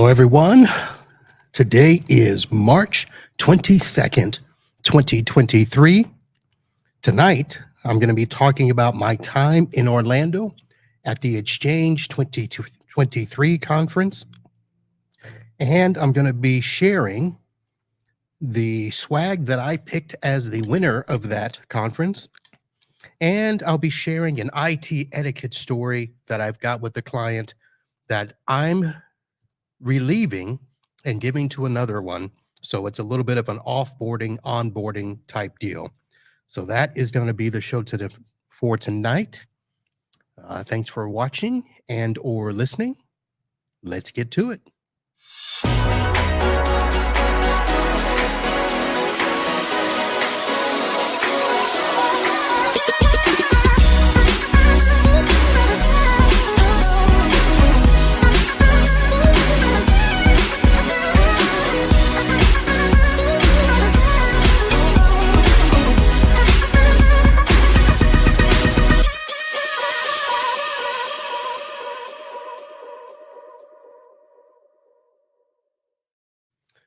Hello, everyone. Today is March 22nd, 2023. Tonight, I'm going to be talking about my time in Orlando at the XChange 2023 conference. And I'm going to be sharing the swag that I picked as the winner of that conference. And I'll be sharing an IT etiquette story that I've got with the client that I'm relieving and giving to another one. So it's a little bit of an offboarding, onboarding type deal. So that is going to be the show for tonight. Thanks for watching and or listening. Let's get to it.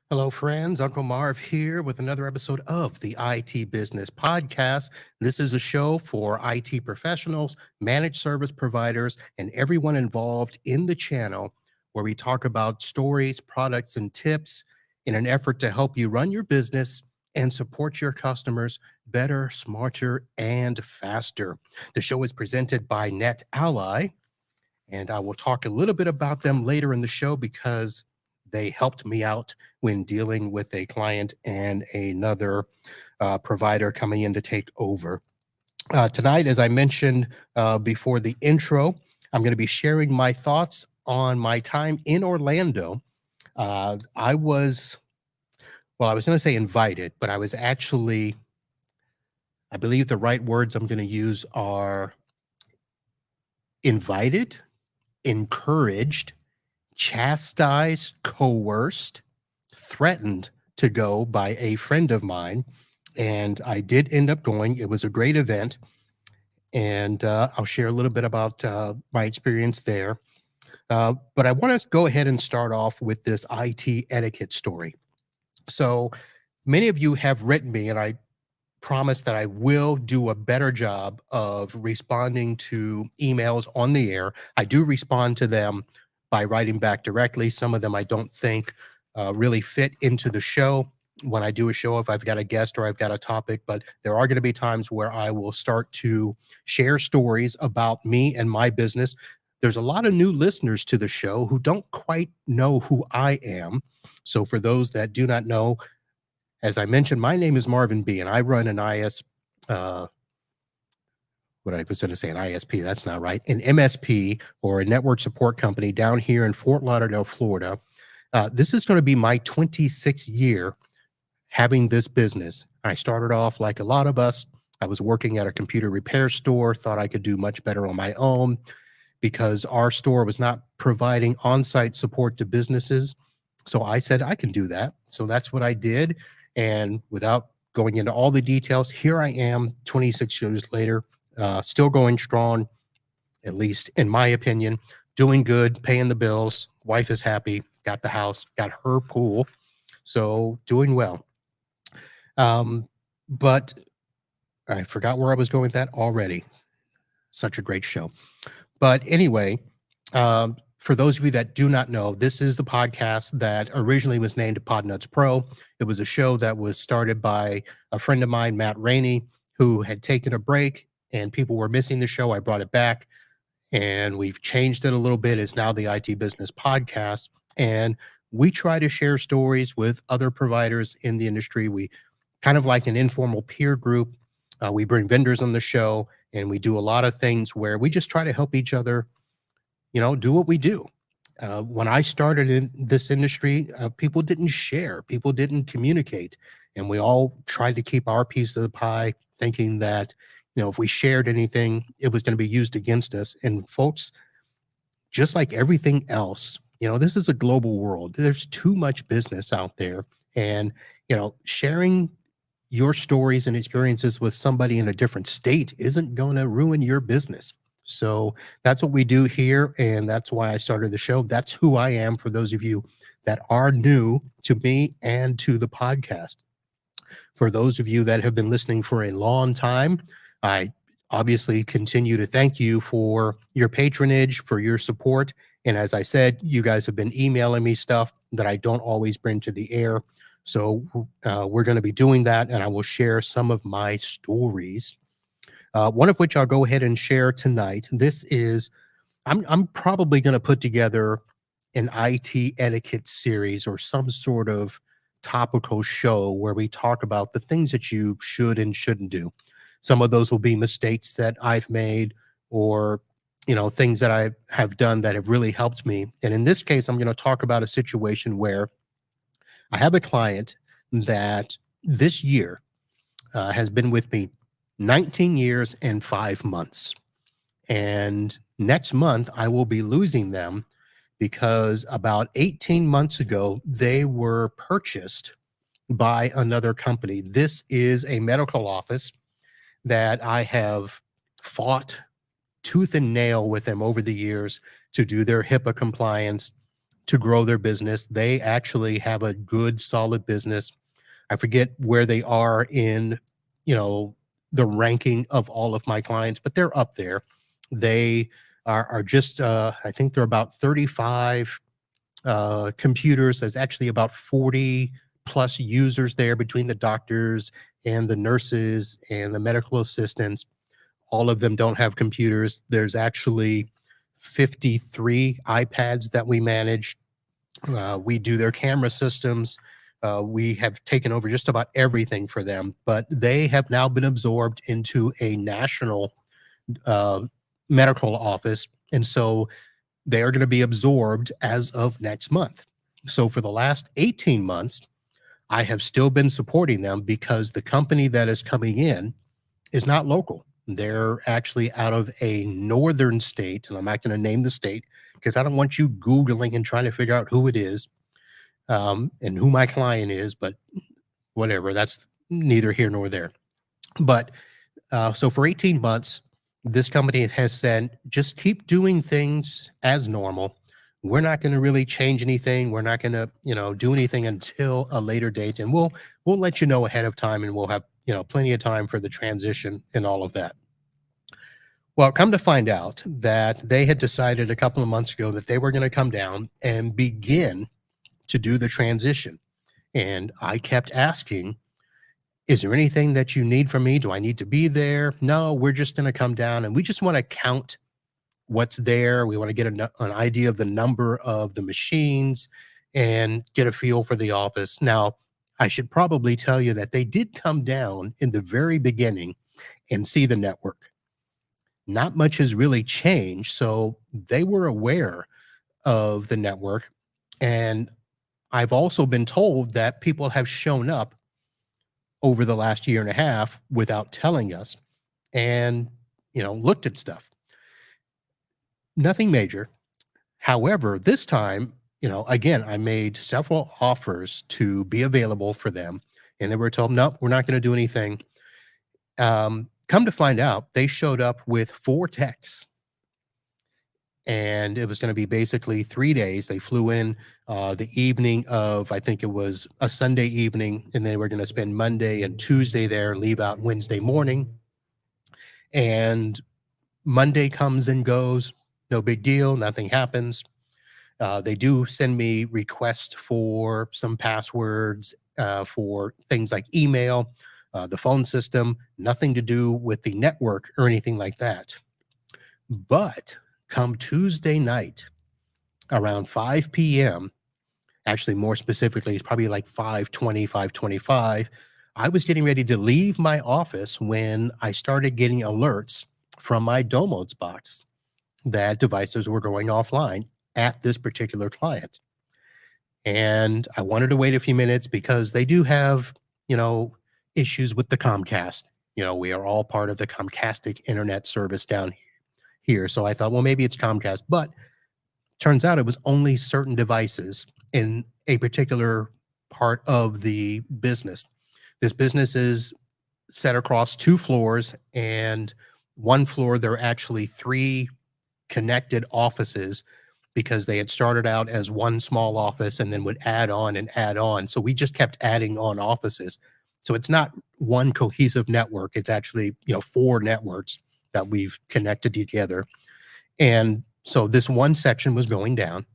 Hello, friends. Uncle Marv here with another episode of the IT Business Podcast. This is a show for IT professionals, managed service providers, and everyone involved in the channel where we talk about stories, products, and tips in an effort to help you run your business and support your customers better, smarter, and faster. The show is presented by NetAlly, and I will talk a little bit about them later in the show because they helped me out when dealing with a client and another provider coming in to take over. Tonight, as I mentioned before the intro, I'm going to be sharing my thoughts on my time in Orlando. I was going to say invited, but I was actually, I believe the right words I'm going to use are invited, encouraged, chastised, coerced, threatened to go by a friend of mine. And I did end up going. It was a great event. And I'll share a little bit about my experience there. But I want to go ahead and start off with this IT etiquette story. So many of you have written me, and I promise that I will do a better job of responding to emails on the air. I do respond to them by writing back directly. Some of them I don't think really fit into the show when I do a show, if I've got a guest or I've got a topic, but there are going to be times where I will start to share stories about me and my business. There's a lot of new listeners to the show who don't quite know who I am. So for those that do not know, as I mentioned, my name is Marvin B, and I run an what I was going to say, an ISP, that's not right, an MSP, or a network support company down here in Fort Lauderdale, Florida. This is going to be my 26th year having this business. I started off like a lot of us. I was working at a computer repair store, thought I could do much better on my own because our store was not providing on-site support to businesses. So I said, I can do that. So that's what I did. And without going into all the details, here I am 26 years later, still going strong, at least in my opinion, doing good, paying the bills. Wife is happy, got the house, got her pool. So doing well. But I forgot where I was going with that already. Such a great show. But anyway, for those of you that do not know, this is the podcast that originally was named Podnuts Pro. It was a show that was started by a friend of mine, Matt Rainey, who had taken a break and people were missing the show. I brought it back and we've changed it a little bit. It's now the IT Business Podcast. And we try to share stories with other providers in the industry. We kind of like an informal peer group. We bring vendors on the show and we do a lot of things where we just try to help each other, do what we do. When I started in this industry, people didn't share, people didn't communicate. And we all tried to keep our piece of the pie, thinking that, if we shared anything, it was going to be used against us. And folks, just like everything else, this is a global world. There's too much business out there. And, sharing your stories and experiences with somebody in a different state isn't going to ruin your business. So that's what we do here. And that's why I started the show. That's who I am, for those of you that are new to me and to the podcast. For those of you that have been listening for a long time, I obviously continue to thank you for your patronage, for your support. And as I said, you guys have been emailing me stuff that I don't always bring to the air. So we're going to be doing that, and I will share some of my stories. One of which I'll go ahead and share tonight. This is I'm probably going to put together an IT etiquette series or some sort of topical show where we talk about the things that you should and shouldn't do. Some of those will be mistakes that I've made, or things that I have done that have really helped me. And in this case, I'm going to talk about a situation where I have a client that this year has been with me 19 years and 5 months. And next month, I will be losing them because about 18 months ago, they were purchased by another company. This is a medical office that I have fought tooth and nail with them over the years to do their HIPAA compliance, to grow their business. They actually have a good, solid business. I forget where they are in, you know, the ranking of all of my clients, but they're up there. They are just, I think they're about 35 computers. There's actually about 40 plus users there between the doctors and the nurses and the medical assistants. All of them don't have computers. There's actually 53 iPads that we manage. We do their camera systems. We have taken over just about everything for them, but they have now been absorbed into a national uh, medical office. And so they are going to be absorbed as of next month. So for the last 18 months, I have still been supporting them because the company that is coming in is not local. They're actually out of a northern state, and I'm not going to name the state because I don't want you Googling and trying to figure out who it is, and who my client is, but whatever, that's neither here nor there. But so for 18 months, this company has said, just keep doing things as normal. We're not going to really change anything. We're not going to, do anything until a later date. And we'll let you know ahead of time, and we'll have, plenty of time for the transition and all of that. Well, come to find out that they had decided a couple of months ago that they were going to come down and begin to do the transition. And I kept asking, is there anything that you need from me? Do I need to be there? No, we're just going to come down and we just want to count what's there. We want to get an idea of the number of the machines and get a feel for the office. Now, I should probably tell you that they did come down in the very beginning and see the network. Not much has really changed. So they were aware of the network. And I've also been told that people have shown up over the last year and a half without telling us and, looked at stuff. Nothing major. However, this time, again, I made several offers to be available for them, and they were told, nope, we're not going to do anything. Come to find out, they showed up with 4 techs, and it was going to be basically 3 days. They flew in the evening of, I think it was a Sunday evening, and they were going to spend Monday and Tuesday there and leave out Wednesday morning. And Monday comes and goes, no big deal, nothing happens. They do send me requests for some passwords for things like email, the phone system, nothing to do with the network or anything like that. But come Tuesday night around 5 p.m., actually more specifically, it's probably like 5:20, 5:25, I was getting ready to leave my office when I started getting alerts from my Domos box that devices were going offline at this particular client. And I wanted to wait a few minutes because they do have, issues with the Comcast. We are all part of the Comcastic internet service down here. So I thought, well, maybe it's Comcast, but turns out it was only certain devices in a particular part of the business. This business is set across 2 floors, and one floor, there are actually 3 connected offices because they had started out as one small office and then would add on and add on. So we just kept adding on offices. So it's not one cohesive network. It's actually, 4 networks that we've connected together. And so this one section was going down,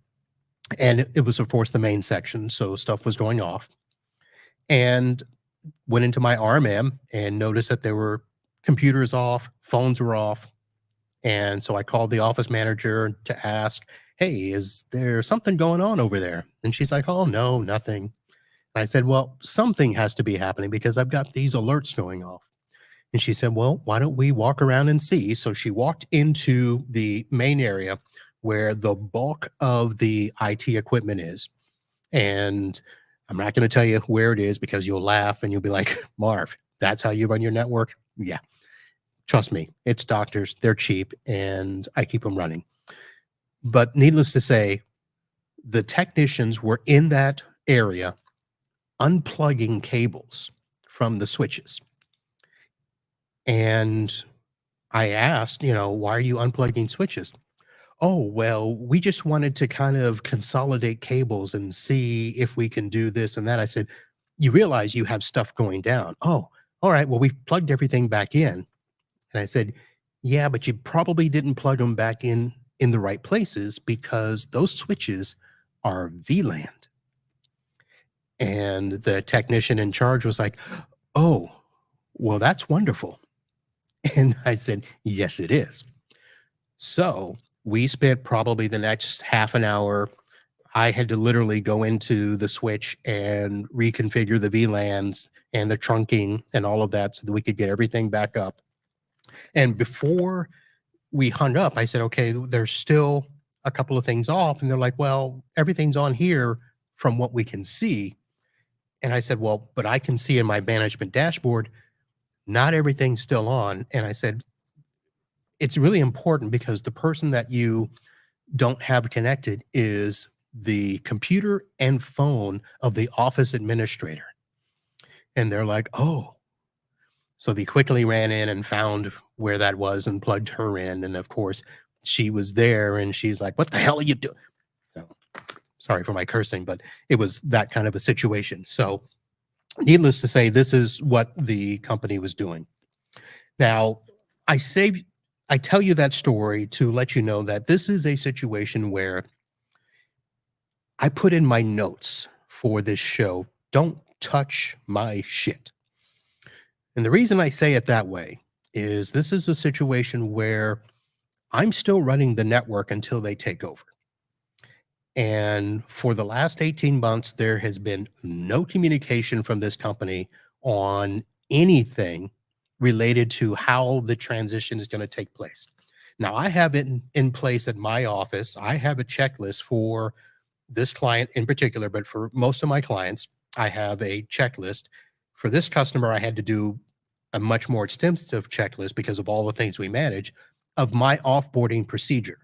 and it was, of course, the main section. So stuff was going off, and went into my RMM and noticed that there were computers off, phones were off. And so I called the office manager to ask, hey, is there something going on over there? And she's like, oh, no, nothing. And I said, well, something has to be happening because I've got these alerts going off. And she said, well, why don't we walk around and see? So she walked into the main area where the bulk of the IT equipment is. And I'm not going to tell you where it is because you'll laugh and you'll be like, Marv, that's how you run your network? Yeah. Trust me, it's doctors. They're cheap and I keep them running. But needless to say, the technicians were in that area unplugging cables from the switches. And I asked, why are you unplugging switches? Oh, well, we just wanted to kind of consolidate cables and see if we can do this and that. I said, you realize you have stuff going down. Oh, all right. Well, we've plugged everything back in. And I said, yeah, but you probably didn't plug them back in the right places because those switches are VLAN. And the technician in charge was like, oh, well, that's wonderful. And I said, yes, it is. So we spent probably the next half an hour. I had to literally go into the switch and reconfigure the VLANs and the trunking and all of that so that we could get everything back up. And before we hung up, I said, okay, there's still a couple of things off. And they're like, well, everything's on here from what we can see. And I said, well, but I can see in my management dashboard, not everything's still on. And I said, it's really important because the person that you don't have connected is the computer and phone of the office administrator. And they're like, oh. So they quickly ran in and found where that was and plugged her in. And of course, she was there and she's like, what the hell are you doing? So, sorry for my cursing, but it was that kind of a situation. So needless to say, this is what the company was doing. Now, I tell you that story to let you know that this is a situation where I put in my notes for this show, don't touch my shit. And the reason I say it that way is this is a situation where I'm still running the network until they take over. And for the last 18 months, there has been no communication from this company on anything related to how the transition is going to take place. Now, I have it in place at my office. I have a checklist for this client in particular, but for most of my clients, I have a checklist. For this customer, I had to do a much more extensive checklist because of all the things we manage of my offboarding procedure.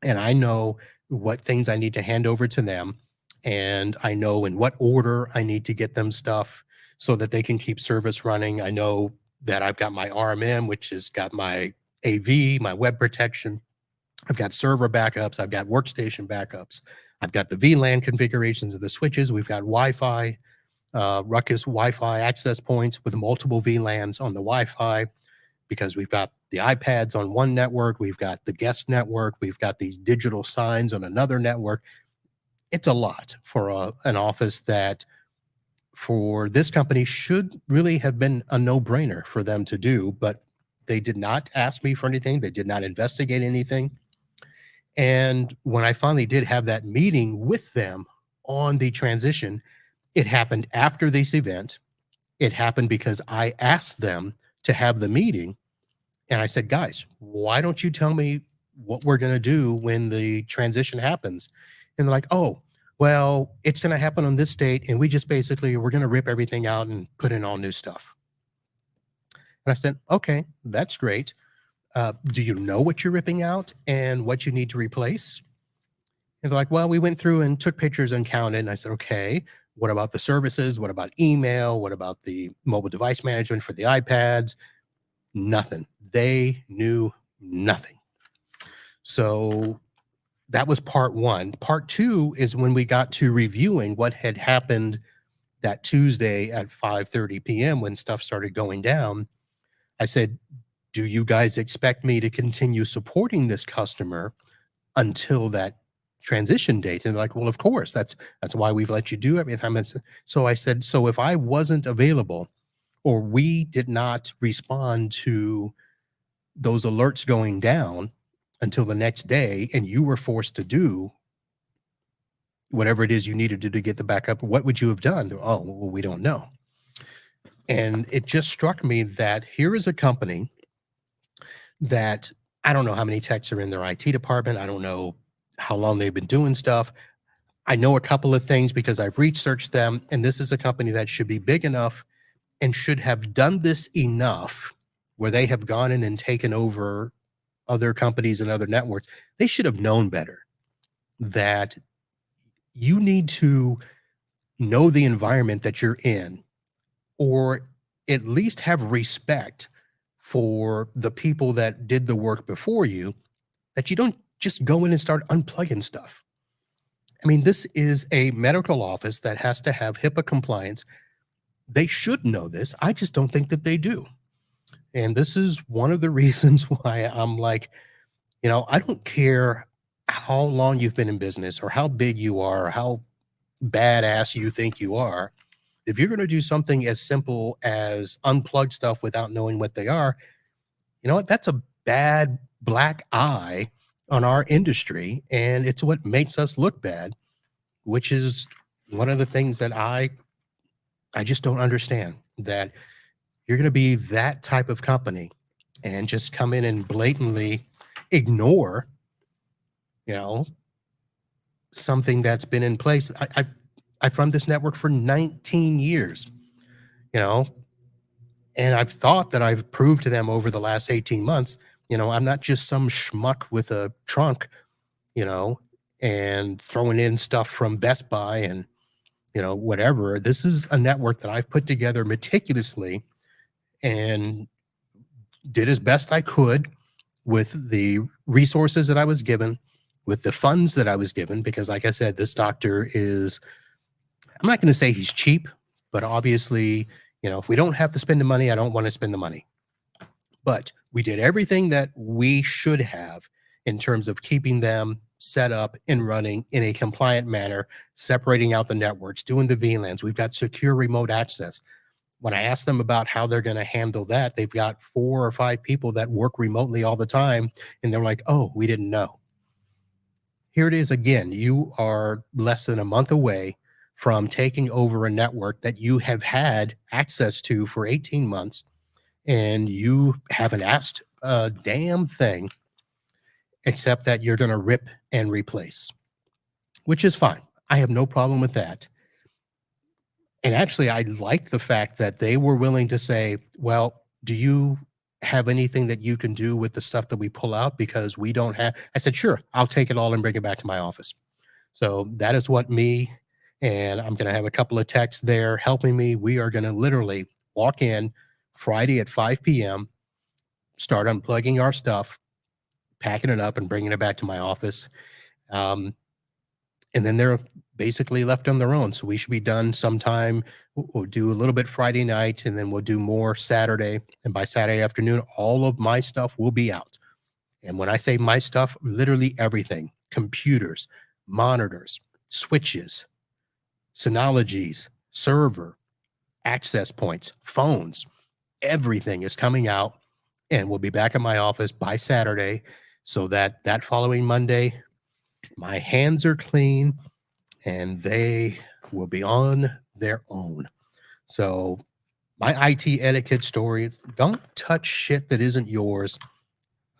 And I know what things I need to hand over to them. And I know in what order I need to get them stuff so that they can keep service running. I know that I've got my RMM, which has got my AV, my web protection. I've got server backups. I've got workstation backups. I've got the VLAN configurations of the switches. We've got Wi-Fi, Ruckus Wi-Fi access points with multiple VLANs on the Wi-Fi because we've got the iPads on one network. We've got the guest network. We've got these digital signs on another network. It's a lot for an office that for this company should really have been a no-brainer for them to do, but they did not ask me for anything. They did not investigate anything. And when I finally did have that meeting with them on the transition, it happened after this event. It happened because I asked them to have the meeting. And I said, guys, why don't you tell me what we're going to do when the transition happens? And they're like, oh, well, it's going to happen on this date. And we just basically, we're going to rip everything out and put in all new stuff. And I said, okay, that's great. Do you know what you're ripping out and what you need to replace? And they're like, well, we went through and took pictures and counted. And I said, okay, what about the services? What about email? What about the mobile device management for the iPads? Nothing. They knew nothing. So that was part one. Part two is when we got to reviewing what had happened that Tuesday at 5:30 p.m. when stuff started going down. I said, do you guys expect me to continue supporting this customer until that transition date? And they're like, well, of course, that's why we've let you do everything. So I said, so if I wasn't available or we did not respond to those alerts going down until the next day and you were forced to do whatever it is you needed to do to get the backup, what would you have done? Oh, well, we don't know. And it just struck me that here is a company that I don't know how many techs are in their IT department. I don't know how long they've been doing stuff. I know a couple of things because I've researched them, and this is a company that should be big enough and should have done this enough where they have gone in and taken over other companies and other networks. They should have known better that you need to know the environment that you're in, or at least have respect for the people that did the work before you, that you don't just go in and start unplugging stuff. I mean, this is a medical office that has to have HIPAA compliance. They should know this. I just don't think that they do. And this is one of the reasons why I'm like, I don't care how long you've been in business or how big you are or how badass you think you are. If you're going to do something as simple as unplug stuff without knowing what they are, you know what? That's a bad black eye on our industry. And it's what makes us look bad, which is one of the things that I just don't understand, that you're going to be that type of company and just come in and blatantly ignore, something that's been in place. I've run this network for 19 years, you know, and I've thought that I've proved to them over the last 18 months, I'm not just some schmuck with a trunk, you know, and throwing in stuff from Best Buy and, whatever. This is a network that I've put together meticulously and did as best I could with the resources that I was given, with the funds that I was given, because like I said, this doctor is, I'm not going to say he's cheap, but obviously, if we don't have to spend the money, I don't want to spend the money. But we did everything that we should have in terms of keeping them set up and running in a compliant manner, separating out the networks, doing the VLANs. We've got secure remote access. When I ask them about how they're going to handle that, they've got 4 or 5 people that work remotely all the time. And they're like, oh, we didn't know. Here it is again. You are less than a month away from taking over a network that you have had access to for 18 months, and you haven't asked a damn thing except that you're going to rip and replace, which is fine. I have no problem with that. And actually, I like the fact that they were willing to say, well, do you have anything that you can do with the stuff that we pull out? Because we don't have. I said, sure, I'll take it all and bring it back to my office. So that is what me, and I'm going to have a couple of techs there helping me. We are going to literally walk in Friday at 5 p.m., start unplugging our stuff, packing it up and bringing it back to my office. And then they're basically left on their own. So we should be done sometime. We'll do a little bit Friday night, and then we'll do more Saturday. And by Saturday afternoon, all of my stuff will be out. And when I say my stuff, literally everything: computers, monitors, switches, Synologies, server, access points, phones, everything is coming out, and we'll be back in my office by Saturday, so that that following Monday, my hands are clean and they will be on their own. So my IT etiquette story: don't touch shit that isn't yours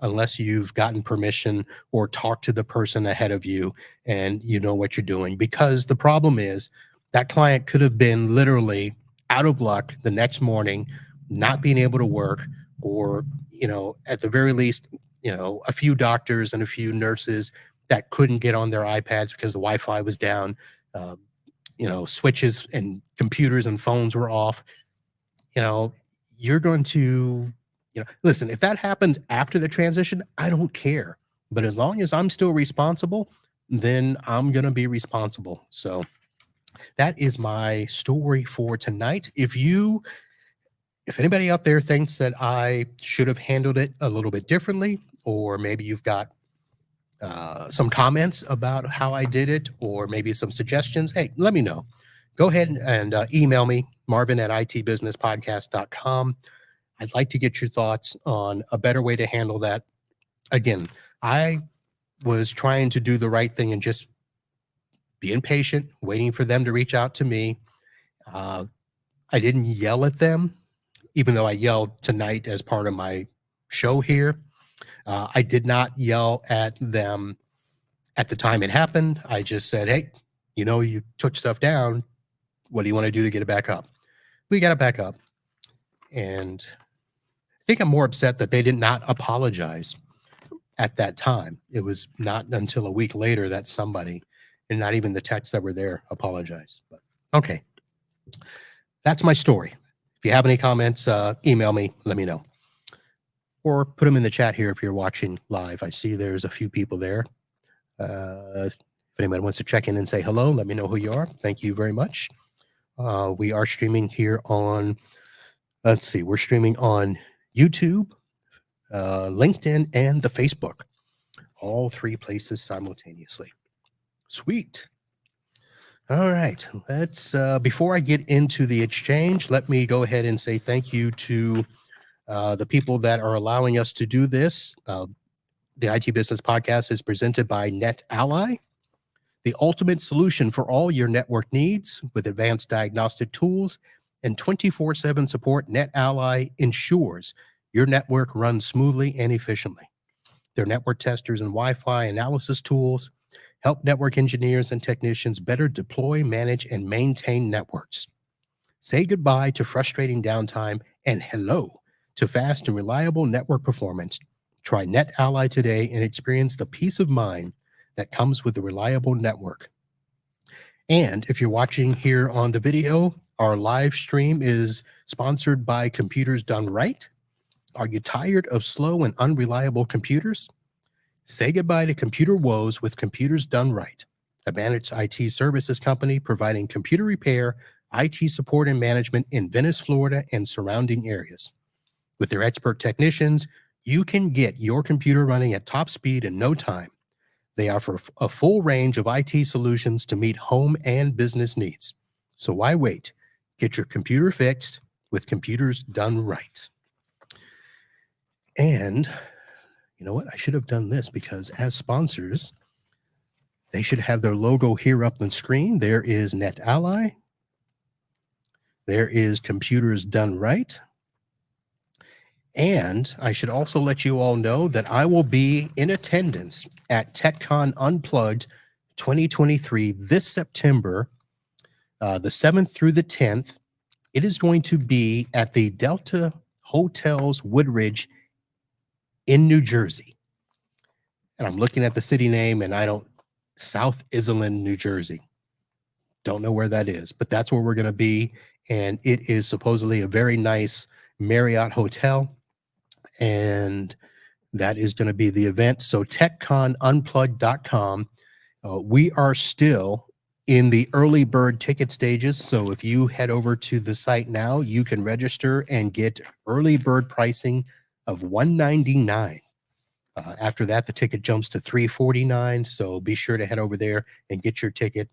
unless you've gotten permission or talked to the person ahead of you and you know what you're doing. Because the problem is that client could have been literally out of luck the next morning, not being able to work, or, at the very least, a few doctors and a few nurses that couldn't get on their iPads because the Wi-Fi was down. Switches and computers and phones were off. You're going to, listen, if that happens after the transition, I don't care. But as long as I'm still responsible, then I'm going to be responsible. So that is my story for tonight. If anybody out there thinks that I should have handled it a little bit differently, or maybe you've got some comments about how I did it, or maybe some suggestions, hey, let me know. Go ahead and email me, marvin@itbusinesspodcast.com. I'd like to get your thoughts on a better way to handle that. Again, I was trying to do the right thing and just being patient, waiting for them to reach out to me. I didn't yell at them, even though I yelled tonight as part of my show here. I did not yell at them at the time it happened. I just said, hey, you took stuff down. What do you want to do to get it back up? We got it back up. And I think I'm more upset that they did not apologize at that time. It was not until a week later that somebody, and not even the techs that were there, apologized. But okay, that's my story. If you have any comments, email me, let me know. Or put them in the chat here if you're watching live. I see there's a few people there. If anybody wants to check in and say hello, let me know who you are. Thank you very much. We are streaming here on, we're streaming on YouTube, LinkedIn, and the Facebook. All three places simultaneously. Sweet. All right. Let's, before I get into the exchange, let me go ahead and say thank you to the people that are allowing us to do this. The IT Business Podcast is presented by NetAlly, the ultimate solution for all your network needs. With advanced diagnostic tools and 24/7 support, NetAlly ensures your network runs smoothly and efficiently. Their network testers and Wi-Fi analysis tools help network engineers and technicians better deploy, manage, and maintain networks. Say goodbye to frustrating downtime and hello to fast and reliable network performance. Try NetAlly today and experience the peace of mind that comes with a reliable network. And if you're watching here on the video, our live stream is sponsored by Computers Done Right. Are you tired of slow and unreliable computers? Say goodbye to computer woes with Computers Done Right, a managed IT services company providing computer repair, IT support, and management in Venice, Florida, and surrounding areas. With their expert technicians, you can get your computer running at top speed in no time. They offer a full range of IT solutions to meet home and business needs. So why wait? Get your computer fixed with Computers Done Right. And you know what? I should have done this because as sponsors, they should have their logo here up on the screen. There is NetAlly. There is Computers Done Right. And I should also let you all know that I will be in attendance at TechCon Unplugged 2023 this September, the 7th through the 10th. It is going to be at the Delta Hotels Woodridge in New Jersey. And I'm looking at the city name and South Iselin, New Jersey. Don't know where that is, but that's where we're going to be. And it is supposedly a very nice Marriott hotel. And that is going to be the event. So techconunplugged.com. We are still in the early bird ticket stages. So if you head over to the site now, you can register and get early bird pricing of $199. After that, the ticket jumps to $349. So be sure to head over there and get your ticket.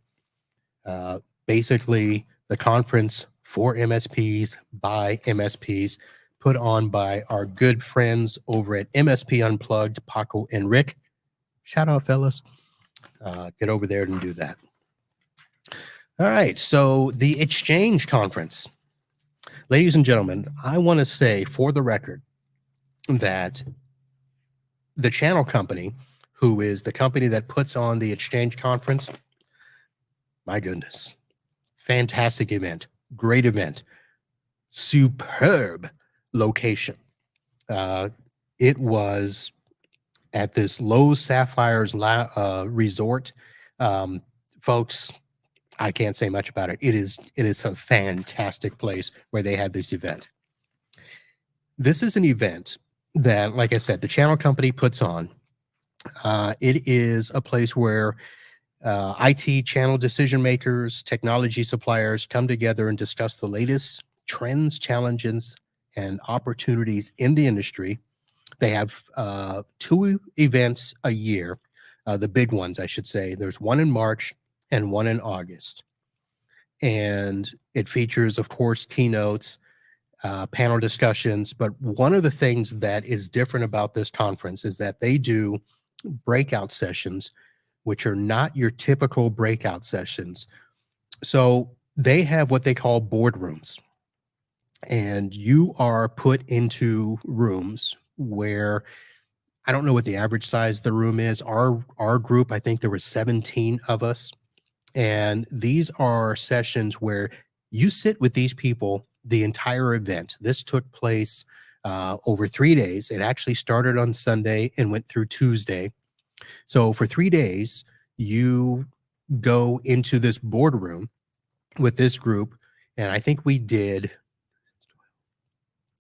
Basically, the conference for MSPs by MSPs, put on by our good friends over at MSP Unplugged, Paco and Rick. Shout out, fellas. Get over there and do that. All right. So the Exchange Conference. Ladies and gentlemen, I want to say for the record that the channel company, who is the company that puts on the Exchange Conference, my goodness, fantastic event, great event, superb location. It was at this Lowe's Sapphires resort. Folks, I can't say much about it. It is a fantastic place where they had this event. This is an event that, like I said, the channel company puts on. It is a place where IT channel decision makers, technology suppliers come together and discuss the latest trends, challenges, and opportunities in the industry. They have two events a year, the big ones, I should say. There's one in March and one in August. And it features, of course, keynotes, panel discussions. But one of the things that is different about this conference is that they do breakout sessions, which are not your typical breakout sessions. So they have what they call boardrooms, and you are put into rooms where I don't know what the average size of the room is. Our group, I think there were 17 of us, and these are sessions where you sit with these people the entire event. This took place over 3 days. It actually started on Sunday and went through Tuesday. So for 3 days, you go into this boardroom with this group, and I think we did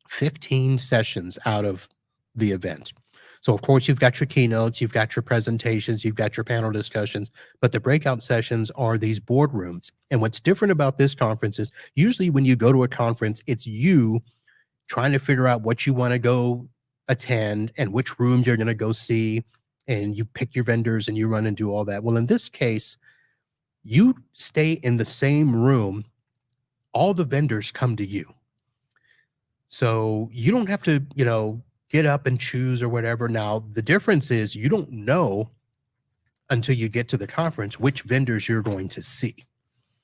15 sessions out of the event. So, of course, you've got your keynotes, you've got your presentations, you've got your panel discussions, but the breakout sessions are these boardrooms. And what's different about this conference is usually when you go to a conference, it's you trying to figure out what you want to go attend and which rooms you're going to go see. And you pick your vendors and you run and do all that. Well, in this case, you stay in the same room. All the vendors come to you. So you don't have to, get up and choose or whatever. Now, the difference is you don't know until you get to the conference which vendors you're going to see.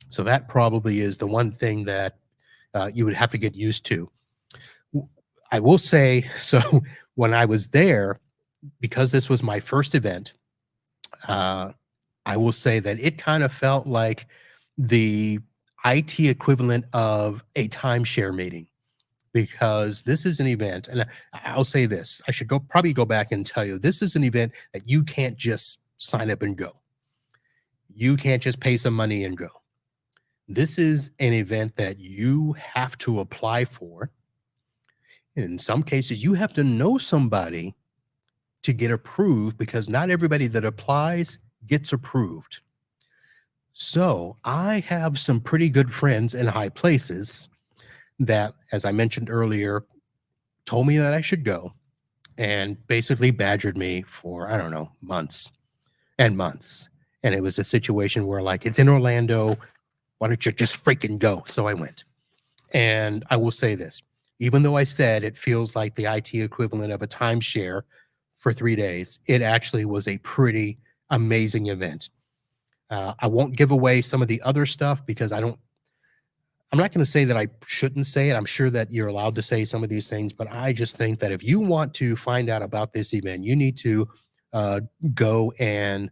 So that probably is the one thing that you would have to get used to. I will say, so when I was there, because this was my first event, I will say that it kind of felt like the IT equivalent of a timeshare meeting, because this is an event, and I'll say this, I should probably go back and tell you, this is an event that you can't just sign up and go. You can't just pay some money and go. This is an event that you have to apply for. In some cases, you have to know somebody to get approved, because not everybody that applies gets approved. So I have some pretty good friends in high places that, as I mentioned earlier, told me that I should go and basically badgered me for, I don't know, months and months. And it was a situation where, like, it's in Orlando. Why don't you just freaking go? So I went. And I will say this, even though I said it feels like the IT equivalent of a timeshare for 3 days, it actually was a pretty amazing event. I won't give away some of the other stuff because I'm not going to say that I shouldn't say it. I'm sure that you're allowed to say some of these things, but I just think that if you want to find out about this event, you need to go and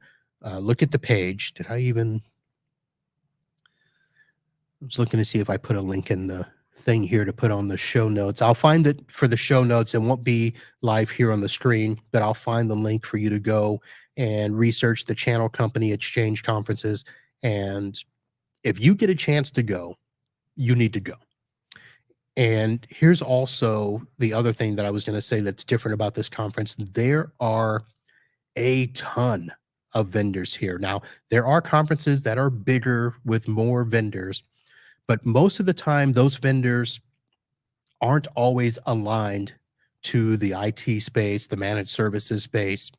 look at the page. I was looking to see if I put a link in the thing here to put on the show notes. I'll find it for the show notes. It won't be live here on the screen, but I'll find the link for you to go and research the channel company XChange conferences. And if you get a chance to go, you need to go. And here's also the other thing that I was going to say that's different about this conference. There are a ton of vendors here. Now, there are conferences that are bigger with more vendors, but most of the time, those vendors aren't always aligned to the IT space, the managed services space.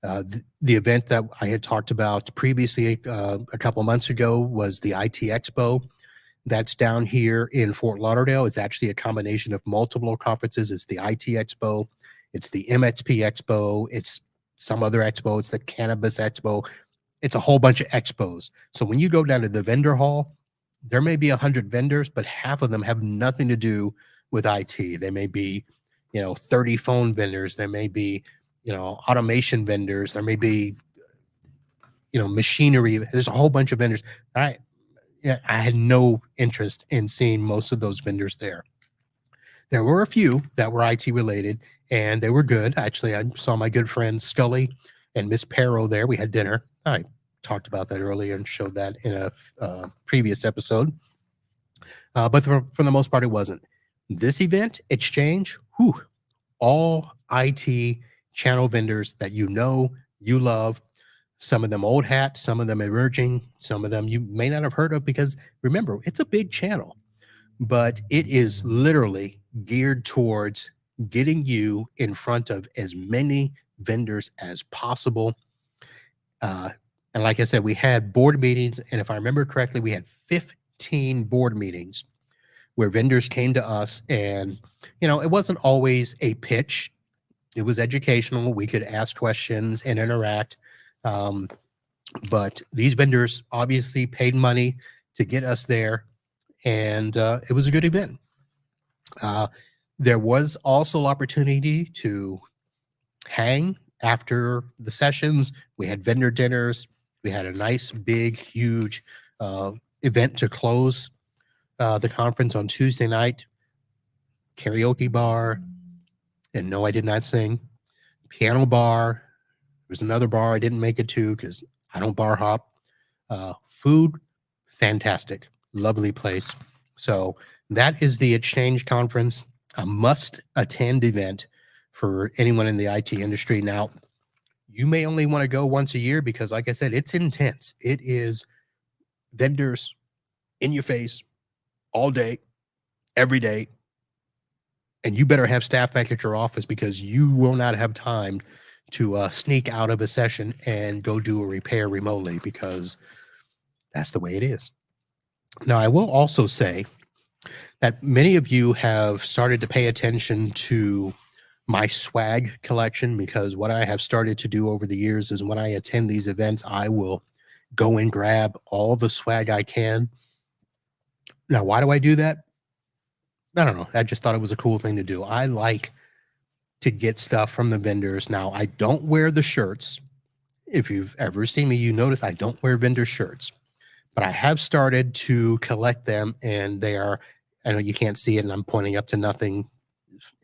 The event that I had talked about previously a couple of months ago was the IT Expo. That's down here in Fort Lauderdale. It's actually a combination of multiple conferences. It's the IT Expo, it's the MXP Expo, it's some other expo, it's the Cannabis Expo. It's a whole bunch of expos. So when you go down to the vendor hall, there may be 100 vendors, but half of them have nothing to do with IT. They may be, 30 phone vendors. There may be, automation vendors. There may be, machinery. There's a whole bunch of vendors. I had no interest in seeing most of those vendors there. There were a few that were IT related, and they were good. Actually, I saw my good friends Scully and Miss Perro there. We had dinner. I talked about that earlier and showed that in a previous episode. But for the most part, it wasn't. This event, XChange, all IT channel vendors that you love. Some of them old hat, some of them emerging, some of them you may not have heard of because remember, it's a big channel, but it is literally geared towards getting you in front of as many vendors as possible. Uh, and like I said, we had board meetings, and if I remember correctly, we had 15 board meetings where vendors came to us, and it wasn't always a pitch. It was educational. We could ask questions and interact. Um, but these vendors obviously paid money to get us there, and it was a good event. There was also opportunity to hang after the sessions. We had vendor dinners. We had a nice, big, huge event to close the conference on Tuesday night. Karaoke bar, and no, I did not sing. Piano bar. There was another bar I didn't make it to because I don't bar hop. Food, fantastic, lovely place. So that is the XChange conference, a must-attend event for anyone in the IT industry. Now, you may only want to go once a year because, like I said, it's intense. It is vendors in your face all day, every day, and you better have staff back at your office because you will not have time to sneak out of a session and go do a repair remotely because that's the way it is. Now, I will also say that many of you have started to pay attention to my swag collection because what I have started to do over the years is when I attend these events, I will go and grab all the swag I can. Now, why do I do that? I don't know. I just thought it was a cool thing to do. I like to get stuff from the vendors. Now, I don't wear the shirts. If you've ever seen me, you notice I don't wear vendor shirts, but I have started to collect them, and they are, I know you can't see it, and I'm pointing up to nothing.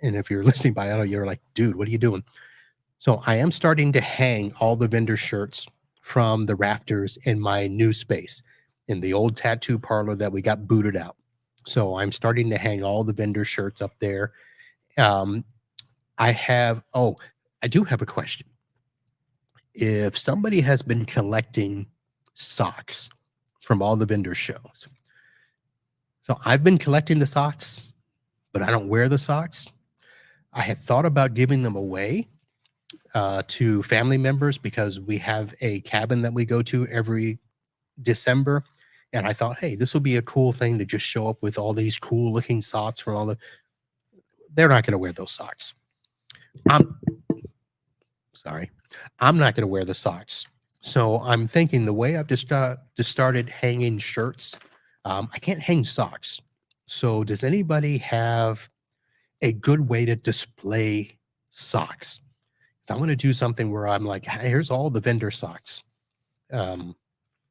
And if you're listening by audio, you're like, dude, what are you doing? So I am starting to hang all the vendor shirts from the rafters in my new space in the old tattoo parlor that we got booted out. So I'm starting to hang all the vendor shirts up there. I do have a question. If somebody has been collecting socks from all the vendor shows, so I've been collecting the socks, but I don't wear the socks. I had thought about giving them away to family members because we have a cabin that we go to every December. And I thought, hey, this will be a cool thing to just show up with all these cool looking socks from all the. They're not going to wear those socks. I'm sorry. I'm not going to wear the socks. So I'm thinking the way I've just started hanging shirts, I can't hang socks. So does anybody have a good way to display socks? So I'm going to do something where I'm like, hey, here's all the vendor socks and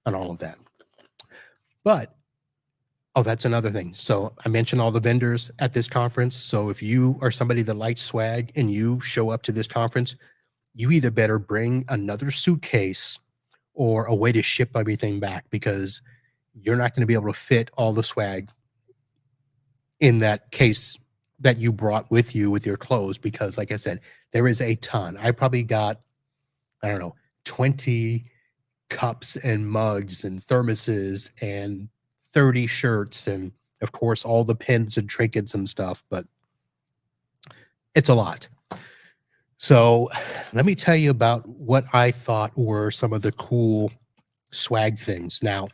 all of that. But, that's another thing. So I mentioned all the vendors at this conference. So if you are somebody that likes swag and you show up to this conference, you either better bring another suitcase or a way to ship everything back because you're not going to be able to fit all the swag in that case that you brought with you with your clothes because, like I said, there is a ton. I probably got, I don't know, 20 cups and mugs and thermoses and 30 shirts and, of course, all the pins and trinkets and stuff, but it's a lot. So let me tell you about what I thought were some of the cool swag things. Now,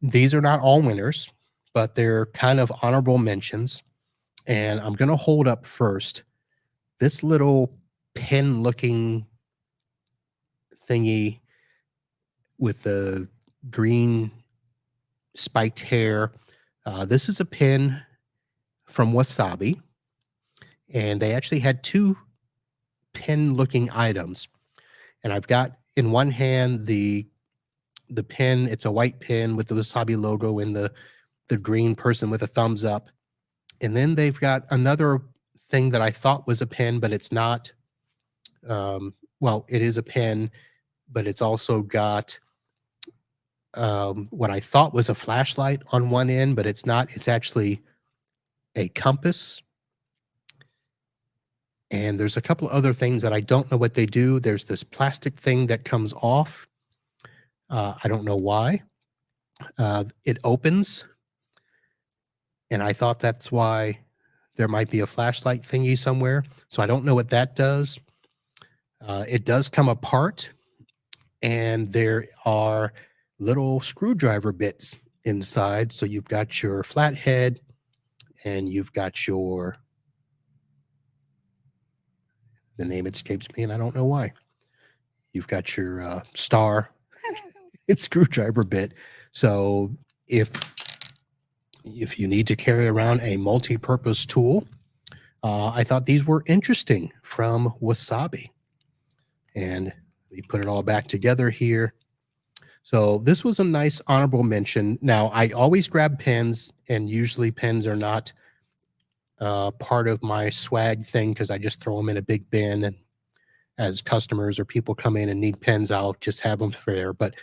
these are not all winners, but they're kind of honorable mentions. And I'm going to hold up first this little pin looking thingy with the green spiked hair. This is a pin from Wasabi, and they actually had two pin looking items. And I've got in one hand the pin. It's a white pin with the Wasabi logo and the green person with a thumbs up. And then they've got another thing that I thought was a pin, but it's not. Well, it is a pin, but it's also got what I thought was a flashlight on one end, but it's not. It's actually a compass. And there's a couple of other things that I don't know what they do. There's this plastic thing that comes off. I don't know why. It opens, and I thought that's why there might be a flashlight thingy somewhere. So I don't know what that does. It does come apart, and there are little screwdriver bits inside. So you've got your flathead, and you've got your, the name escapes me, and I don't know why. You've got your star and screwdriver bit. So if you need to carry around a multi-purpose tool, I thought these were interesting from Wasabi. And we put it all back together here. So this was a nice honorable mention. Now, I always grab pens, and usually pens are not part of my swag thing because I just throw them in a big bin. And as customers or people come in and need pens, I'll just have them there. But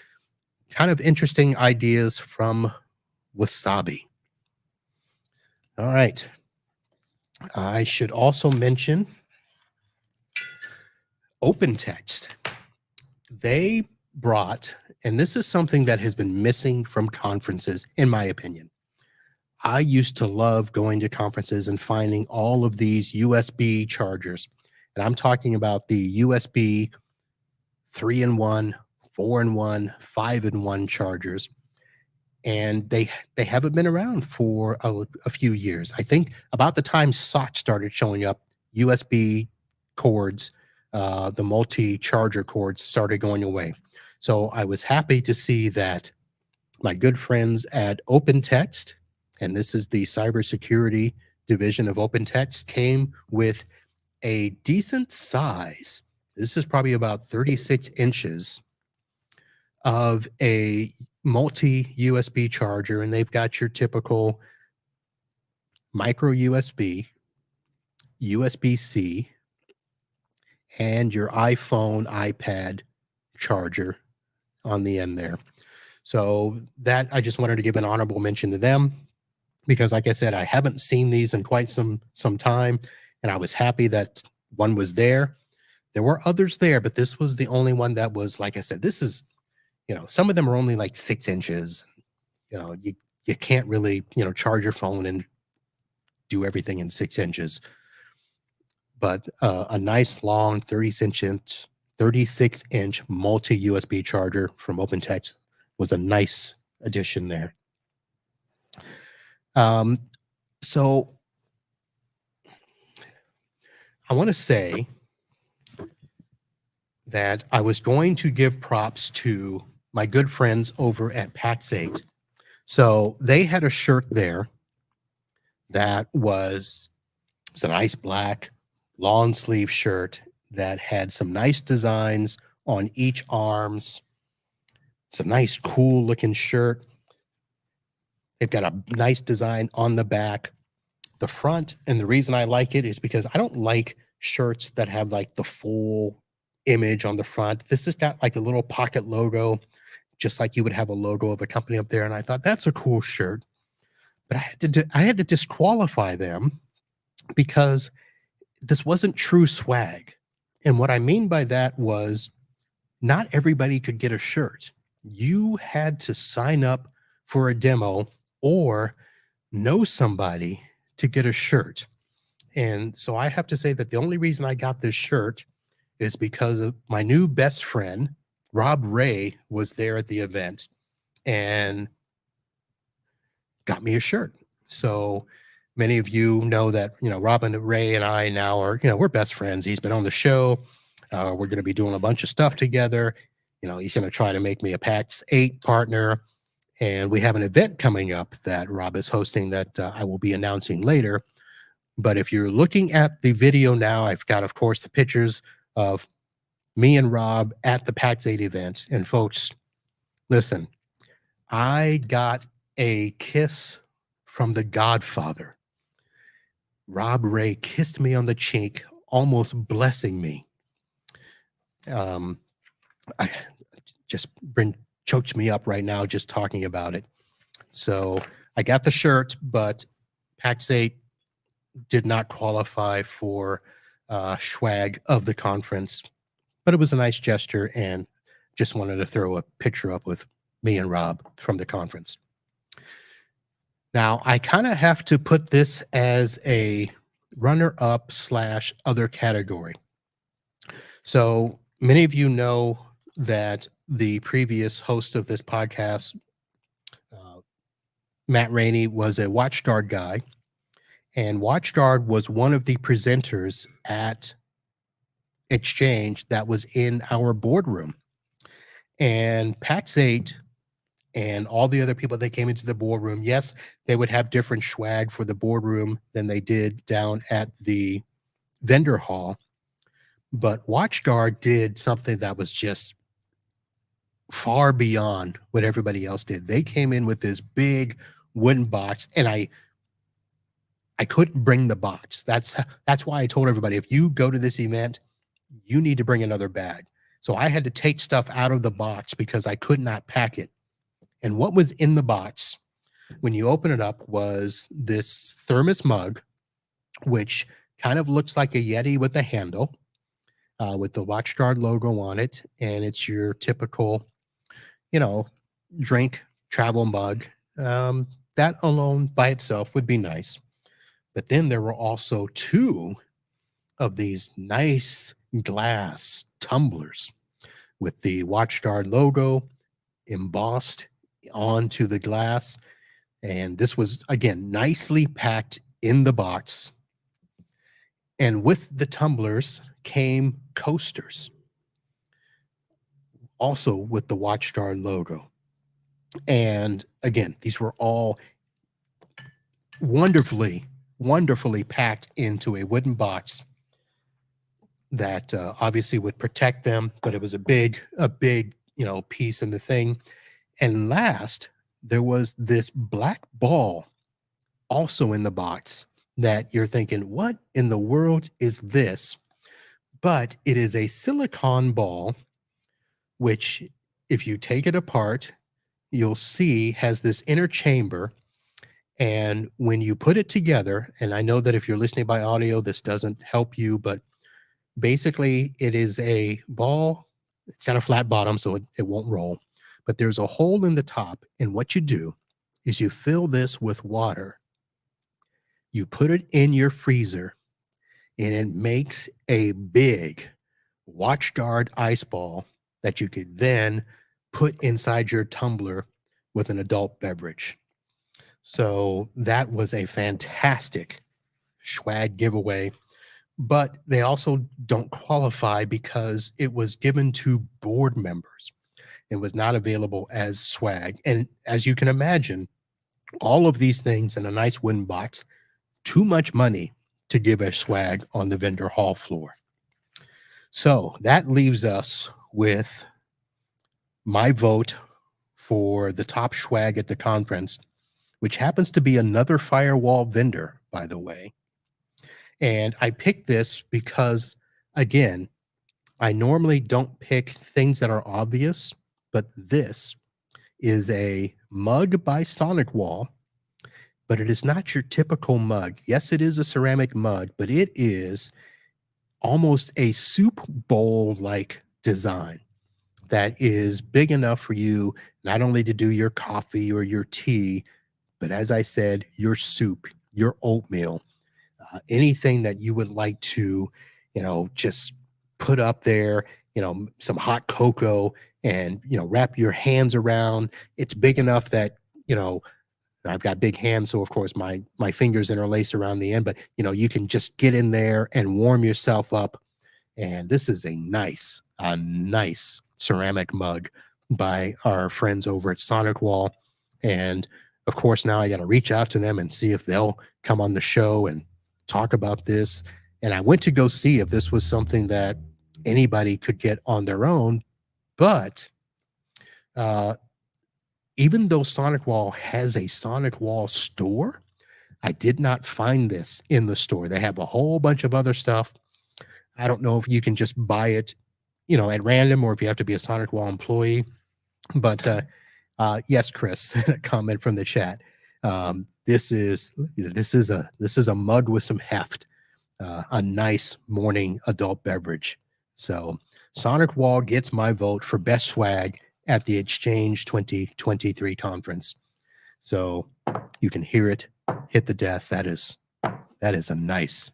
kind of interesting ideas from Wasabi. All right. I should also mention OpenText. They brought, and this is something that has been missing from conferences, in my opinion. I used to love going to conferences and finding all of these USB chargers. And I'm talking about the USB 3-in-1, 4-in-1, 5-in-1 chargers. And they haven't been around for a few years. I think about the time SOC started showing up, USB cords, the multi-charger cords started going away. So I was happy to see that my good friends at OpenText, and this is the cybersecurity division of OpenText, came with a decent size. This is probably about 36 inches of a multi USB charger, and they've got your typical micro USB, USB-C, and your iPhone, iPad charger on the end there. So that, I just wanted to give an honorable mention to them because, like I said, I haven't seen these in quite some time, and I was happy that one was there. There were others there, but this was the only one that was, like I said, this is, some of them are only like 6 inches. You can't really, charge your phone and do everything in 6 inches. But a nice long 36-inch multi USB charger from OpenText was a nice addition there. So I want to say that I was going to give props to my good friends over at PAX8. So they had a shirt there that was a nice black long sleeve shirt that had some nice designs on each arms. It's a nice, cool looking shirt. They've got a nice design on the back. The front, and the reason I like it is because I don't like shirts that have like the full image on the front. This has got like a little pocket logo, just like you would have a logo of a company up there. And I thought that's a cool shirt, but I had to disqualify them because this wasn't true swag. And what I mean by that was not everybody could get a shirt. You had to sign up for a demo or know somebody to get a shirt. And so I have to say that the only reason I got this shirt is because of my new best friend, Rob Ray, was there at the event and got me a shirt. So many of you know that, Robin Ray and I now are, we're best friends. He's been on the show. We're going to be doing a bunch of stuff together. He's going to try to make me a PAX8 partner. And we have an event coming up that Rob is hosting that I will be announcing later. But if you're looking at the video now, I've got, of course, the pictures of me and Rob at the PAX8 event. And folks, listen, I got a kiss from the Godfather. Rob Ray kissed me on the cheek, almost blessing me. I just chokes me up right now just talking about it. So I got the shirt, but PAX8 did not qualify for swag of the conference, but it was a nice gesture and just wanted to throw a picture up with me and Rob from the conference. Now, I kind of have to put this as a runner up slash other category. So many of you know that the previous host of this podcast, Matt Rainey, was a WatchGuard guy, and WatchGuard was one of the presenters at XChange that was in our boardroom. And PAX 8 and all the other people that came into the boardroom, yes, they would have different swag for the boardroom than they did down at the vendor hall. But WatchGuard did something that was just far beyond what everybody else did. They came in with this big wooden box, and I couldn't bring the box. That's why I told everybody, if you go to this event, you need to bring another bag. So I had to take stuff out of the box because I could not pack it. And what was in the box when you open it up was this thermos mug, which kind of looks like a Yeti with a handle, with the WatchGuard logo on it. And it's your typical, drink travel mug. That alone by itself would be nice. But then there were also 2 of these nice glass tumblers with the WatchGuard logo embossed onto the glass. And this was, again, nicely packed in the box. And with the tumblers came coasters, also with the WatchGuard logo. And again, these were all wonderfully packed into a wooden box that obviously would protect them, but it was a big piece in the thing. And last, there was this black ball also in the box that you're thinking, what in the world is this? But it is a silicone ball, which if you take it apart, you'll see has this inner chamber. And when you put it together, and I know that if you're listening by audio, this doesn't help you, but basically it is a ball. It's got a flat bottom, so it won't roll. But there's a hole in the top. And what you do is you fill this with water. You put it in your freezer, and it makes a big WatchGuard ice ball that you could then put inside your tumbler with an adult beverage. So that was a fantastic swag giveaway, but they also don't qualify because it was given to board members. It was not available as swag. And as you can imagine, all of these things in a nice wooden box, too much money to give as swag on the vendor hall floor. So that leaves us with my vote for the top swag at the conference, which happens to be another firewall vendor, by the way. And I picked this because, again, I normally don't pick things that are obvious, but this is a mug by Sonic Wall, but it is not your typical mug. Yes, it is a ceramic mug, but it is almost a soup bowl-like design that is big enough for you not only to do your coffee or your tea, but as I said, your soup, your oatmeal, anything that you would like to, just put up there, some hot cocoa and, wrap your hands around. It's big enough that, I've got big hands. So of course my fingers interlace around the end, but you can just get in there and warm yourself up. And this is a nice ceramic mug by our friends over at Sonic Wall. And of course, now I got to reach out to them and see if they'll come on the show and talk about this. And I went to go see if this was something that anybody could get on their own. But even though Sonic Wall has a Sonic Wall store, I did not find this in the store. They have a whole bunch of other stuff. I don't know if you can just buy it, at random, or if you have to be a Sonic Wall employee. But yes, Chris, a comment from the chat. This is a mug with some heft. a nice morning adult beverage. So Sonic Wall gets my vote for best swag at the XChange 2023 conference. So you can hear it hit the desk. That is a nice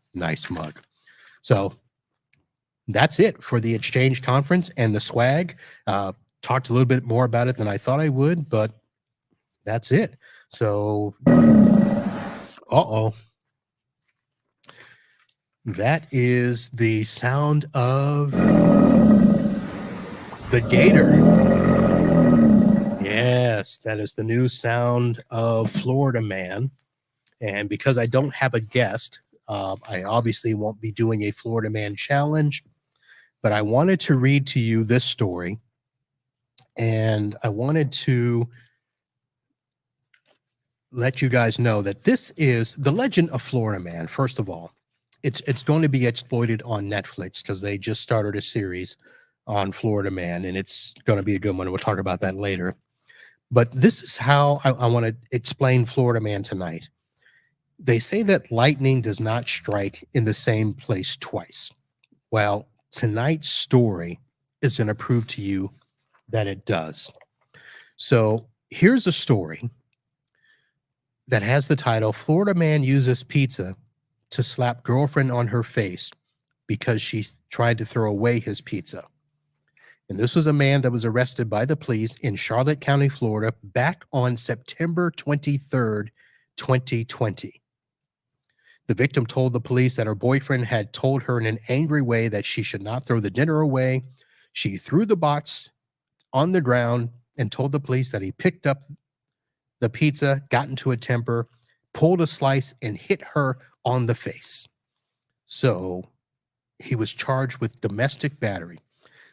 mug. So that's it for the XChange conference and the swag. Talked a little bit more about it than I thought I would, but that's it. So, that is the sound of the gator. Yes, that is the new sound of Florida Man. And because I don't have a guest, I obviously won't be doing a Florida Man challenge, but I wanted to read to you this story. And I wanted to let you guys know that this is the legend of Florida Man. First of all, it's going to be exploited on Netflix because they just started a series on Florida Man, and it's going to be a good one. We'll talk about that later. But this is how I want to explain Florida Man tonight. They say that lightning does not strike in the same place twice. Well, tonight's story is going to prove to you that it does. So here's a story that has the title, Florida Man Uses Pizza to Slap Girlfriend on Her Face because she tried to throw away his pizza. And this was a man that was arrested by the police in Charlotte County, Florida, back on September 23rd, 2020. The victim told the police that her boyfriend had told her in an angry way that she should not throw the dinner away. She threw the box on the ground and told the police that he picked up the pizza, got into a temper, pulled a slice, and hit her on the face. So he was charged with domestic battery.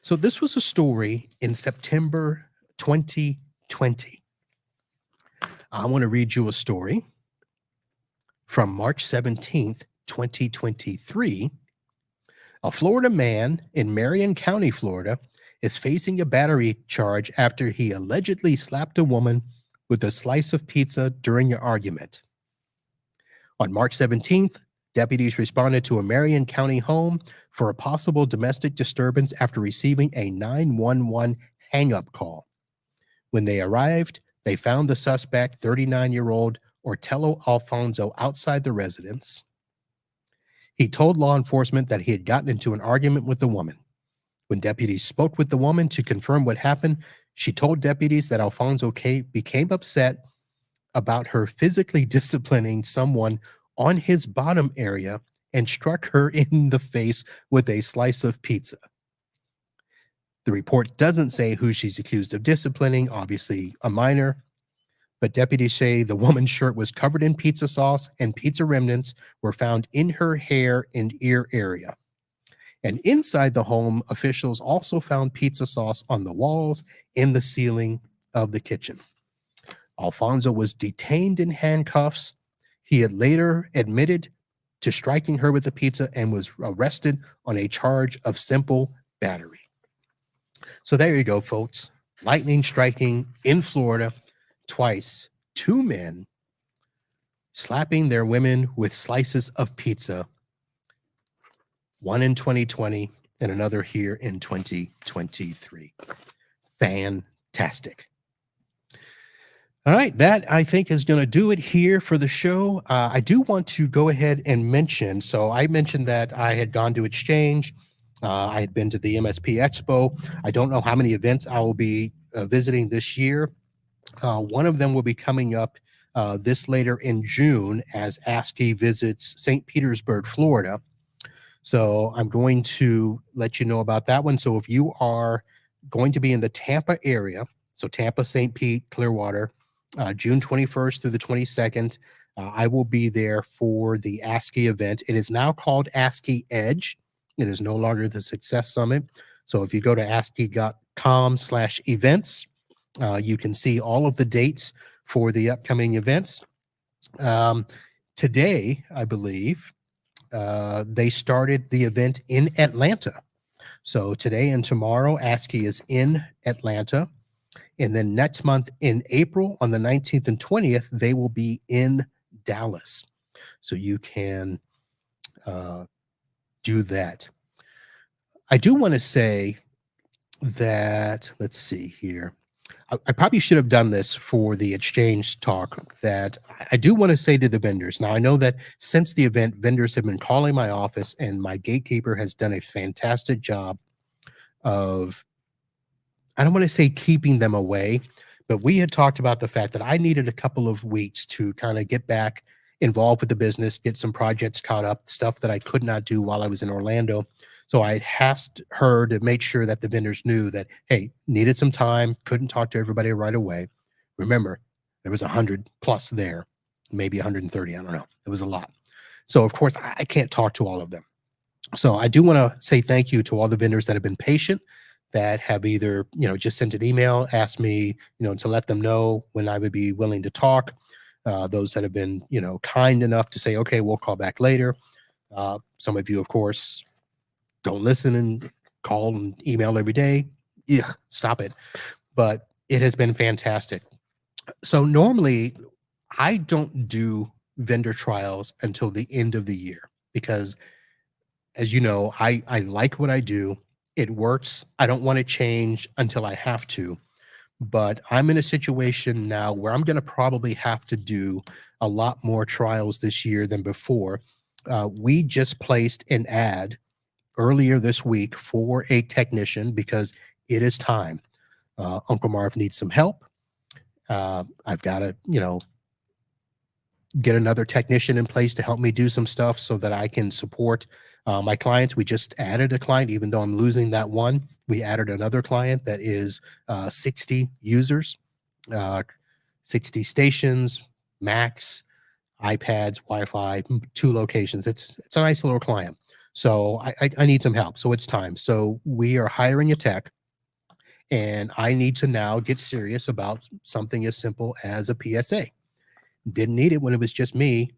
So this was a story in September 2020. I want to read you a story from March 17th, 2023. A Florida man in Marion County, Florida, is facing a battery charge after he allegedly slapped a woman with a slice of pizza during an argument. On March 17th, deputies responded to a Marion County home for a possible domestic disturbance after receiving a 911 hang-up call. When they arrived, they found the suspect, 39-year-old Ortello Alfonso, outside the residence. He told law enforcement that he had gotten into an argument with the woman. When deputies spoke with the woman to confirm what happened, she told deputies that Alfonso became upset about her physically disciplining someone on his bottom area and struck her in the face with a slice of pizza. The report doesn't say who she's accused of disciplining, obviously a minor, but deputies say the woman's shirt was covered in pizza sauce and pizza remnants were found in her hair and ear area. And inside the home, officials also found pizza sauce on the walls and the ceiling of the kitchen. Alfonso was detained in handcuffs. He had later admitted to striking her with the pizza and was arrested on a charge of simple battery. So there you go, folks. Lightning striking in Florida twice. Two men slapping their women with slices of pizza. One in 2020 and another here in 2023. Fantastic. All right, that I think is going to do it here for the show. I do want to go ahead and mention, so I mentioned that I had gone to XChange. I had been to the MSP Expo. I don't know how many events I will be visiting this year. One of them will be coming up this later in June as ASCII visits St. Petersburg, Florida. So I'm going to let you know about that one. So if you are going to be in the Tampa area, so Tampa, St. Pete, Clearwater, June 21st through the 22nd, I will be there for the ASCII event. It is now called ASCII Edge. It is no longer the Success Summit. So if you go to ASCII.com/events, you can see all of the dates for the upcoming events. Today, I believe, they started the event in Atlanta. So today and tomorrow, ASCII is in Atlanta. And then next month in April, on the 19th and 20th, they will be in Dallas. So you can do that. I do want to say that, let's see here. I probably should have done this for the exchange talk, that I do want to say to the vendors. Now, I know that since the event, vendors have been calling my office, and my gatekeeper has done a fantastic job of, I don't want to say keeping them away, but we had talked about the fact that I needed a couple of weeks to kind of get back involved with the business, get some projects caught up, stuff that I could not do while I was in Orlando. So I asked her to make sure that the vendors knew that, hey, needed some time, couldn't talk to everybody right away. Remember, there was 100 plus there, maybe 130. I don't know. It was a lot. So, of course, I can't talk to all of them. So I do want to say thank you to all the vendors that have been patient, that have either, just sent an email, asked me, to let them know when I would be willing to talk. Those that have been, kind enough to say, okay, we'll call back later. Some of you, of course, don't listen and call and email every day. Yeah, stop it. But it has been fantastic. So normally I don't do vendor trials until the end of the year, because as you know, I like what I do. It works. I don't want to change until I have to. But I'm in a situation now where I'm going to probably have to do a lot more trials this year than before. We just placed an ad earlier this week for a technician because it is time. Uncle Marv needs some help. I've got to, get another technician in place to help me do some stuff so that I can support my clients. We just added a client, even though I'm losing that one. We added another client that is 60 users, uh, 60 stations, Macs, iPads, Wi-Fi, 2 locations. It's a nice little client. So I need some help. So it's time. So we are hiring a tech, and I need to now get serious about something as simple as a PSA. Didn't need it when it was just me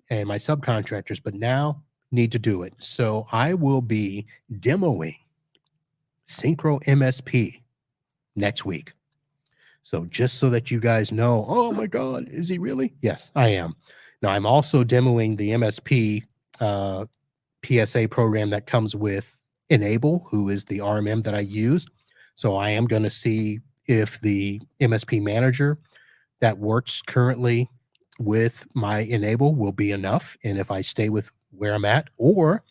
and my subcontractors, but now need to do it. So I will be demoing Synchro MSP next week. So just so that you guys know, oh my God, is he really? Yes, I am. Now I'm also demoing the MSP PSA program that comes with Enable, who is the RMM that I use. So I am going to see if the MSP manager that works currently with my Enable will be enough, and if I stay with where I'm at, or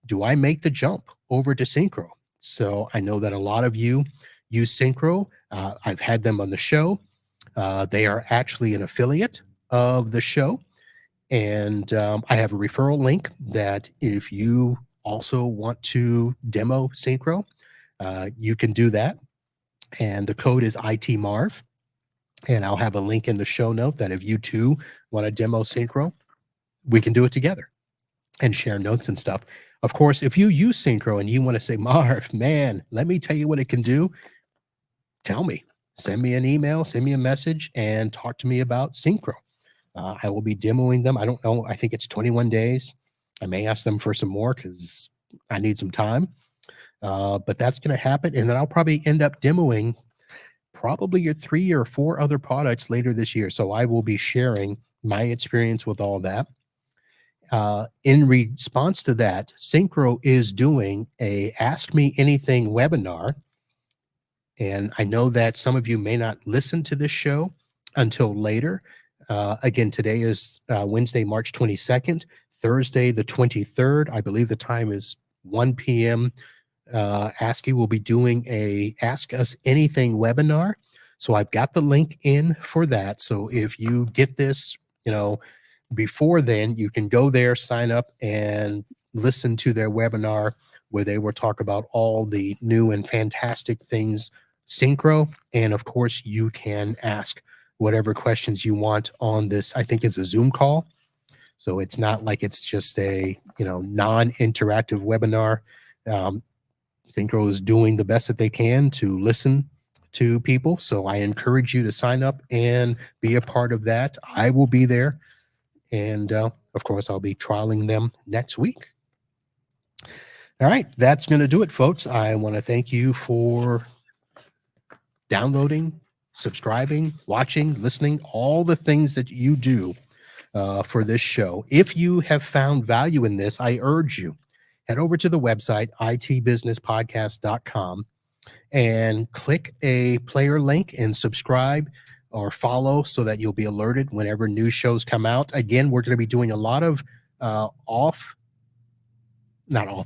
do I make the jump over to Synchro? So I know that a lot of you use Synchro. I've had them on the show. They are actually an affiliate of the show. And I have a referral link that if you also want to demo Synchro, you can do that. And the code is ITMarv. And I'll have a link in the show note that if you too want to demo Synchro, we can do it together and share notes and stuff. Of course, if you use Synchro and you want to say, Marv, man, let me tell you what it can do, tell me. Send me an email, send me a message, and talk to me about Synchro. I will be demoing them. I don't know. I think it's 21 days. I may ask them for some more because I need some time. But that's going to happen. And then I'll probably end up demoing probably your 3 or 4 other products later this year. So I will be sharing my experience with all that. In response to that, Synchro is doing a Ask Me Anything webinar. And I know that some of you may not listen to this show until later. Again, today is Wednesday, March 22nd, Thursday, the 23rd. I believe the time is 1 p.m. ASCII will be doing a Ask Us Anything webinar. So I've got the link in for that. So if you get this, before then, you can go there, sign up, and listen to their webinar where they will talk about all the new and fantastic things Synchro. And of course, you can ask whatever questions you want on this. I think it's a Zoom call. So it's not like it's just a, non-interactive webinar. Synchro is doing the best that they can to listen to people. So I encourage you to sign up and be a part of that. I will be there. And of course, I'll be trialing them next week. All right, that's going to do it, folks. I want to thank you for downloading, subscribing, watching, listening, all the things that you do for this show. If you have found value in this, I urge you, head over to the website, itbusinesspodcast.com, and click a player link and subscribe or follow so that you'll be alerted whenever new shows come out. Again, we're going to be doing a lot of not off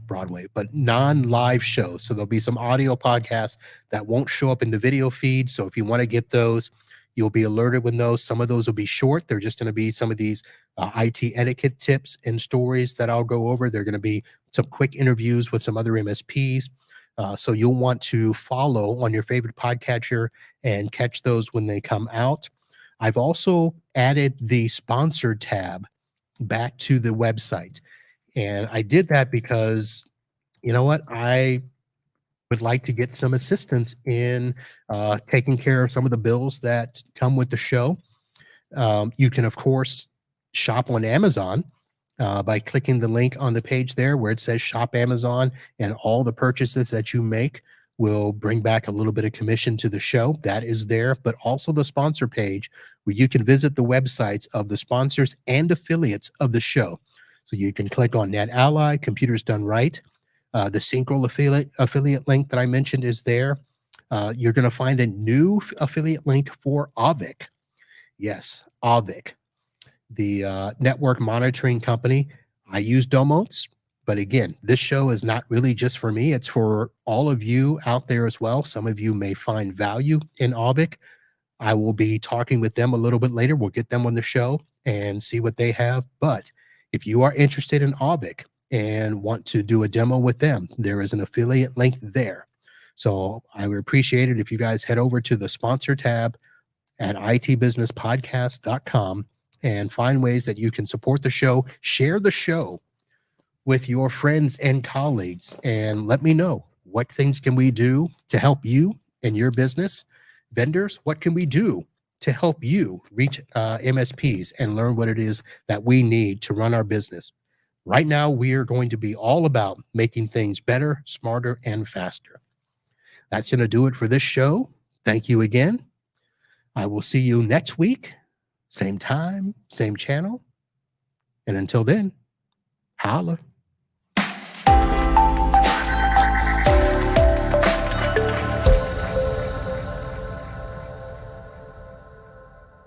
Broadway, but non-live shows. So there'll be some audio podcasts that won't show up in the video feed. So if you want to get those, you'll be alerted when those. Some of those will be short. They're just going to be some of these IT etiquette tips and stories that I'll go over. They're going to be some quick interviews with some other MSPs. So you'll want to follow on your favorite podcatcher and catch those when they come out. I've also added the sponsored tab back to the website. And I did that because, you know what, I would like to get some assistance in taking care of some of the bills that come with the show. You can, of course, shop on Amazon by clicking the link on the page there where it says Shop Amazon, and all the purchases that you make will bring back a little bit of commission to the show. That is there, but also the sponsor page where you can visit the websites of the sponsors and affiliates of the show. So you can click on NetAlly, Computers Done Right. The Syncro affiliate link that I mentioned is there. You're going to find a new affiliate link for Auvik. Yes, Auvik, the network monitoring company. I use Domotz, but again, this show is not really just for me. It's for all of you out there as well. Some of you may find value in Auvik. I will be talking with them a little bit later. We'll get them on the show and see what they have. But if you are interested in Auvik and want to do a demo with them, there is an affiliate link there. So I would appreciate it if you guys head over to the sponsor tab at itbusinesspodcast.com and find ways that you can support the show, share the show with your friends and colleagues, and let me know what things can we do to help you and your business. Vendors, what can we do to help you reach MSPs and learn what it is that we need to run our business? Right now, we are going to be all about making things better, smarter, and faster. That's going to do it for this show. Thank you again. I will see you next week, same time, same channel. And until then, holla.